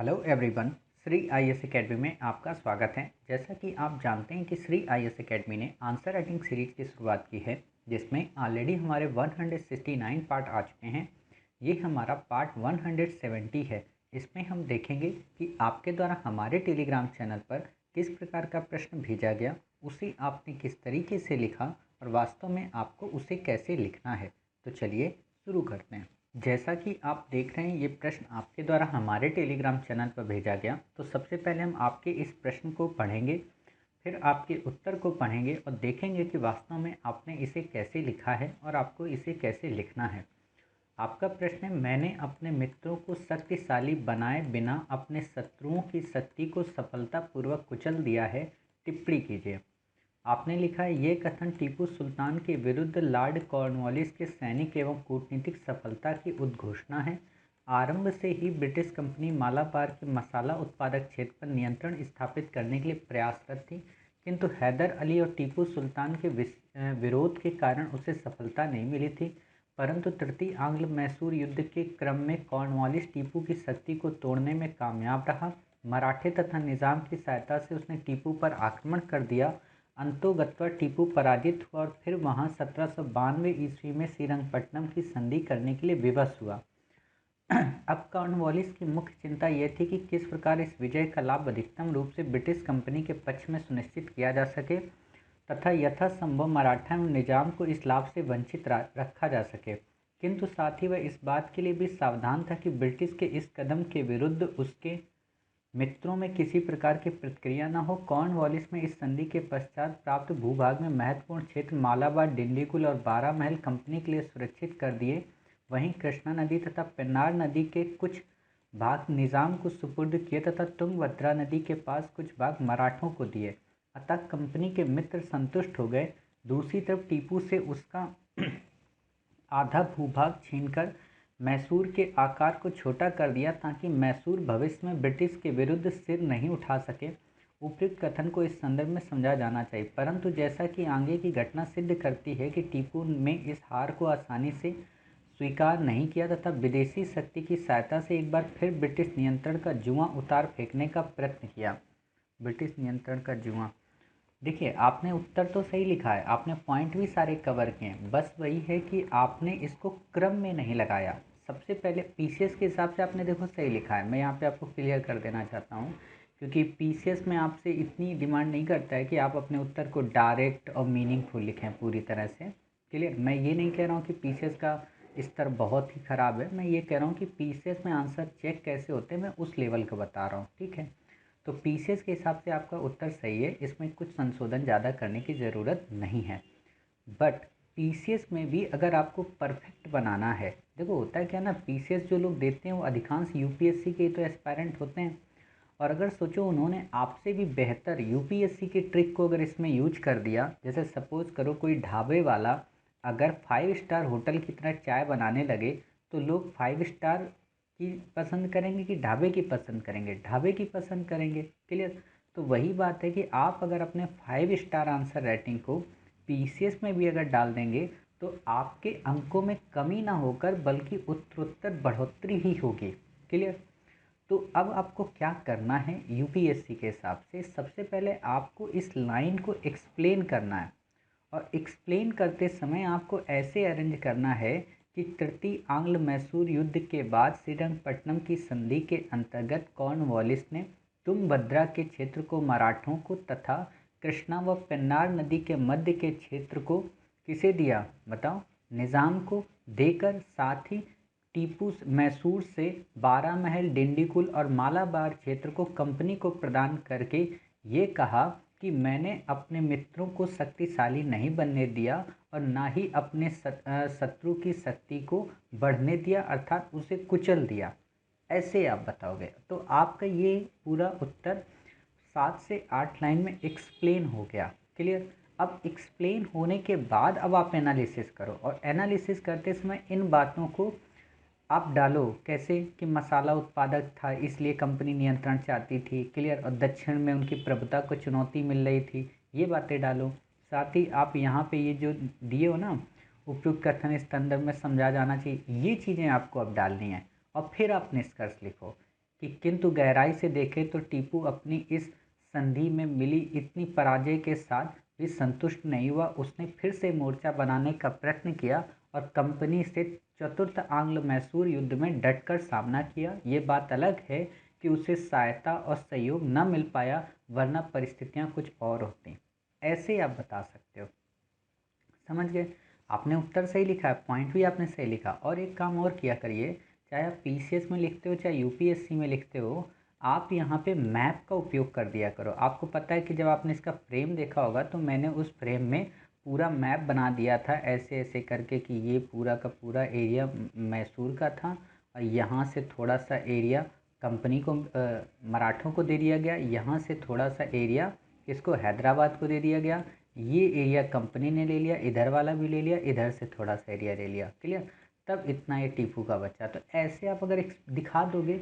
Hello everyone. Shri IAS academy में आपका स्वागत है। जैसा कि आप जानते हैं कि श्री आईएएस एकेडमी ने आंसर राइटिंग सीरीज की शुरुआत की है, जिसमें ऑलरेडी हमारे 169 पार्ट आ चुके हैं। ये हमारा पार्ट 170 है। इसमें हम देखेंगे कि आपके द्वारा हमारे टेलीग्राम चैनल पर किस प्रकार का प्रश्न भेजा गया, उसे आपने किस तरीके से लिखा और वास्तव में आपको उसे कैसे लिखना है। तो चलिए शुरू करते हैं। जैसा कि आप देख रहे हैं, ये प्रश्न आपके द्वारा हमारे टेलीग्राम चैनल पर भेजा गया। तो सबसे पहले हम आपके इस प्रश्न को पढ़ेंगे, फिर आपके उत्तर को पढ़ेंगे और देखेंगे कि वास्तव में आपने इसे कैसे लिखा है और आपको इसे कैसे लिखना है। आपका प्रश्न है, मैंने अपने मित्रों को शक्तिशाली बनाए बिना अपने शत्रुओं की शक्ति को सफलतापूर्वक कुचल दिया है। टिप्पणी कीजिए। आपने लिखा है, ये कथन टीपू सुल्तान के विरुद्ध लॉर्ड कॉर्नवालिस के सैनिक एवं कूटनीतिक सफलता की उद्घोषणा है। आरंभ से ही ब्रिटिश कंपनी मालाबार के मसाला उत्पादक क्षेत्र पर नियंत्रण स्थापित करने के लिए प्रयासरत थी, किंतु हैदर अली और टीपू सुल्तान के विरोध के कारण उसे सफलता नहीं मिली थी। परंतु तृतीय आंग्ल मैसूर युद्ध के क्रम में कॉर्नवालिस टीपू की शक्ति को तोड़ने में कामयाब रहा। मराठे तथा निज़ाम की सहायता से उसने टीपू पर आक्रमण कर दिया। अंतोगत्वा टीपू पराजित हुआ और फिर वहां 1792 ईस्वी में श्रीरंगपट्टनम की संधि करने के लिए विवश हुआ। अब कॉर्नवालिस की मुख्य चिंता यह थी कि किस प्रकार इस विजय का लाभ अधिकतम रूप से ब्रिटिश कंपनी के पक्ष में सुनिश्चित किया जा सके तथा यथासंभव मराठा एवं निजाम को इस लाभ से वंचित रखा जा सके। किंतु साथ ही वह इस बात के लिए भी सावधान था कि ब्रिटिश के इस कदम के विरुद्ध उसके मित्रों में किसी प्रकार की प्रतिक्रिया न हो। कॉर्नवालिस में इस संधि के पश्चात प्राप्त भूभाग में महत्वपूर्ण क्षेत्र मालाबार, डिंडीगुल और बारह महल कंपनी के लिए सुरक्षित कर दिए। वहीं कृष्णा नदी तथा पेन्नार नदी के कुछ भाग निज़ाम को सुपुर्द किए तथा तुंगभद्रा नदी के पास कुछ भाग मराठों को दिए। अतः कंपनी के मित्र संतुष्ट हो गए। दूसरी तरफ टीपू से उसका आधा भूभाग छीनकर मैसूर के आकार को छोटा कर दिया ताकि मैसूर भविष्य में ब्रिटिश के विरुद्ध सिर नहीं उठा सके। उपयुक्त कथन को इस संदर्भ में समझा जाना चाहिए, परंतु जैसा कि आगे की घटना सिद्ध करती है कि टीपू ने इस हार को आसानी से स्वीकार नहीं किया तथा विदेशी शक्ति की सहायता से एक बार फिर ब्रिटिश नियंत्रण का जुआ उतार फेंकने का प्रयत्न किया। ब्रिटिश नियंत्रण का जुआ, देखिए आपने उत्तर तो सही लिखा है, आपने पॉइंट भी सारे कवर किए हैं, बस वही है कि आपने इसको क्रम में नहीं लगाया। सबसे पहले पीसीएस के हिसाब से आपने देखो सही लिखा है। मैं यहाँ पे आपको क्लियर कर देना चाहता हूँ, क्योंकि पीसीएस में आपसे इतनी डिमांड नहीं करता है कि आप अपने उत्तर को डायरेक्ट और मीनिंगफुल लिखें पूरी तरह से। क्लियर। मैं ये नहीं कह रहा हूँ कि पीसीएस का स्तर बहुत ही ख़राब है, मैं ये कह रहा हूँ कि पीसीएस में आंसर चेक कैसे होते हैं मैं उस लेवल का बता रहा हूँ। ठीक है, तो पीसीएस के हिसाब से आपका उत्तर सही है, इसमें कुछ संशोधन ज़्यादा करने की ज़रूरत नहीं है। बट पीसीएस में भी अगर आपको परफेक्ट बनाना है, देखो होता है क्या ना, पीसीएस जो लोग देते हैं वो अधिकांश यूपीएससी के तो एस्पायरेंट होते हैं, और अगर सोचो उन्होंने आपसे भी बेहतर यूपीएससी की ट्रिक को अगर इसमें यूज कर दिया, जैसे सपोज करो कोई ढाबे वाला अगर 5 स्टार होटल की तरह चाय बनाने लगे, तो लोग 5 स्टार की पसंद करेंगे कि ढाबे की पसंद करेंगे? ढाबे की पसंद करेंगे। क्लियर। तो वही बात है कि आप अगर अपने 5 स्टार आंसर राइटिंग को पीसीएस में भी अगर डाल देंगे तो आपके अंकों में कमी ना होकर बल्कि उत्तरोत्तर बढ़ोतरी ही होगी। क्लियर। तो अब आपको क्या करना है यूपीएससी के हिसाब से, सबसे पहले आपको इस लाइन को एक्सप्लेन करना है, और एक्सप्लेन करते समय आपको ऐसे अरेंज करना है कि तृतीय आंग्ल मैसूर युद्ध के बाद श्रीरंगपट्टनम की संधि के अंतर्गत कॉर्नवालिस ने तुंगभद्रा के क्षेत्र को मराठों को तथा कृष्णा व पेन्नार नदी के मध्य के क्षेत्र को किसे दिया बताओ? निज़ाम को देकर, साथ ही टीपू मैसूर से बारह महल, डिंडीगुल और मालाबार क्षेत्र को कंपनी को प्रदान करके ये कहा कि मैंने अपने मित्रों को शक्तिशाली नहीं बनने दिया और ना ही अपने शत्रु की शक्ति को बढ़ने दिया, अर्थात उसे कुचल दिया। ऐसे आप बताओगे तो आपका ये पूरा उत्तर 7 से 8 लाइन में एक्सप्लेन हो गया। क्लियर। अब एक्सप्लेन होने के बाद अब आप एनालिसिस करो, और एनालिसिस करते समय इन बातों को आप डालो कैसे कि मसाला उत्पादक था इसलिए कंपनी नियंत्रण चाहती थी। क्लियर। और दक्षिण में उनकी प्रभुता को चुनौती मिल रही थी, ये बातें डालो। साथ ही आप यहाँ पे ये जो दिए हो ना, उपयुक्त कथन इस संदर्भ में समझा जाना चाहिए, ये चीज़ें आपको अब डालनी है, और फिर आप निष्कर्ष लिखो कि किंतु गहराई से देखे तो टीपू अपनी इस संधि में मिली इतनी पराजय के साथ भी संतुष्ट नहीं हुआ। उसने फिर से मोर्चा बनाने का प्रयत्न किया और कंपनी से चतुर्थ आंग्ल मैसूर युद्ध में डटकर सामना किया। ये बात अलग है कि उसे सहायता और सहयोग न मिल पाया, वरना परिस्थितियां कुछ और होती। ऐसे आप बता सकते हो। समझ गए? आपने उत्तर सही लिखा है, पॉइंट भी आपने सही लिखा। और एक काम और किया करिए, चाहे आप पीसीएस में लिखते हो चाहे यूपीएससी में लिखते हो, आप यहाँ पे मैप का उपयोग कर दिया करो। आपको पता है कि जब आपने इसका फ्रेम देखा होगा तो मैंने उस फ्रेम में पूरा मैप बना दिया था ऐसे ऐसे करके कि ये पूरा का पूरा एरिया मैसूर का था और यहाँ से थोड़ा सा एरिया कंपनी को मराठों को दे दिया गया, यहाँ से थोड़ा सा एरिया इसको हैदराबाद को दे दिया गया, ये एरिया कंपनी ने ले लिया, इधर वाला भी ले लिया, इधर से थोड़ा सा एरिया ले लिया। क्लियर? तब इतना ये टीपू का बचा। तो ऐसे आप अगर दिखा दोगे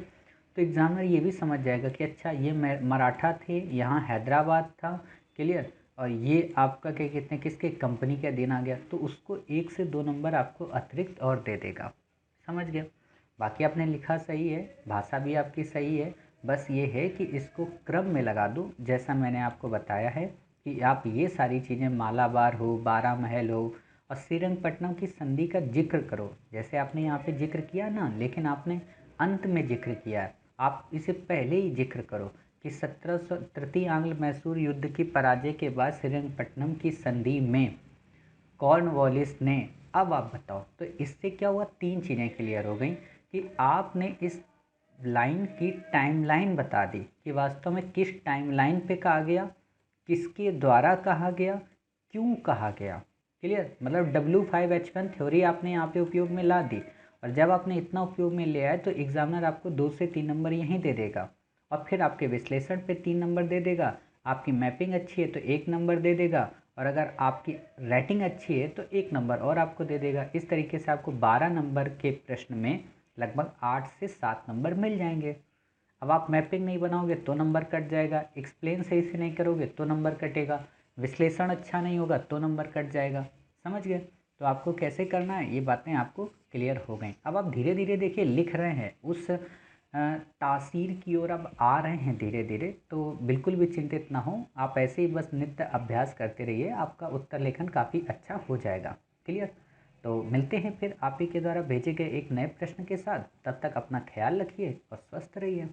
तो एग्जामिनर ये भी समझ जाएगा कि अच्छा ये मराठा थे, यहाँ हैदराबाद था। क्लियर? और ये आपका क्या कहते हैं किसके कंपनी का दिन आ गया, तो उसको 1 से 2 नंबर आपको अतिरिक्त और दे देगा। समझ गया? बाकी आपने लिखा सही है, भाषा भी आपकी सही है, बस ये है कि इसको क्रम में लगा दो जैसा मैंने आपको बताया है कि आप ये सारी चीज़ें मालाबार हो, बारह महल हो और श्रीरंगपट्टनम की संधि का जिक्र करो। जैसे आपने यहाँ पे जिक्र किया ना, लेकिन आपने अंत में जिक्र किया है, आप इसे पहले ही जिक्र करो कि 1700 तृतीय आंग्ल मैसूर युद्ध की पराजय के बाद श्रीरंगपट्टनम की संधि में कॉर्नवालिस ने, अब आप बताओ। तो इससे क्या हुआ, 3 चीज़ें क्लियर हो गई कि आपने इस लाइन की टाइमलाइन बता दी कि वास्तव में किस टाइमलाइन पे कहा गया, किसके द्वारा कहा गया, क्यों कहा गया। क्लियर? मतलब W5H1 थ्योरी आपने यहाँ पे उपयोग में ला दी। और जब आपने इतना उपयोग में ले आए तो एग्जामिनर आपको 2 से 3 नंबर यहीं दे देगा और फिर आपके विश्लेषण पे 3 नंबर दे देगा। आपकी मैपिंग अच्छी है तो 1 नंबर दे देगा और अगर आपकी राइटिंग अच्छी है तो 1 नंबर और आपको दे देगा। इस तरीके से आपको 12 नंबर के प्रश्न में लगभग 8 से 7 नंबर मिल जाएंगे। अब आप मैपिंग नहीं बनाओगे तो नंबर कट जाएगा, एक्सप्लेन सही से नहीं करोगे तो नंबर कटेगा, विश्लेषण अच्छा नहीं होगा तो नंबर कट जाएगा। समझ गए? तो आपको कैसे करना है ये बातें आपको क्लियर हो गई। अब आप धीरे धीरे देखिए लिख रहे हैं, उस तासीर की ओर अब आ रहे हैं धीरे धीरे। तो बिल्कुल भी चिंतित ना हो, आप ऐसे ही बस नित्य अभ्यास करते रहिए, आपका उत्तर लेखन काफ़ी अच्छा हो जाएगा। क्लियर? तो मिलते हैं फिर आप ही के द्वारा भेजे गए एक नए प्रश्न के साथ। तब तक अपना ख्याल रखिए और स्वस्थ रहिए।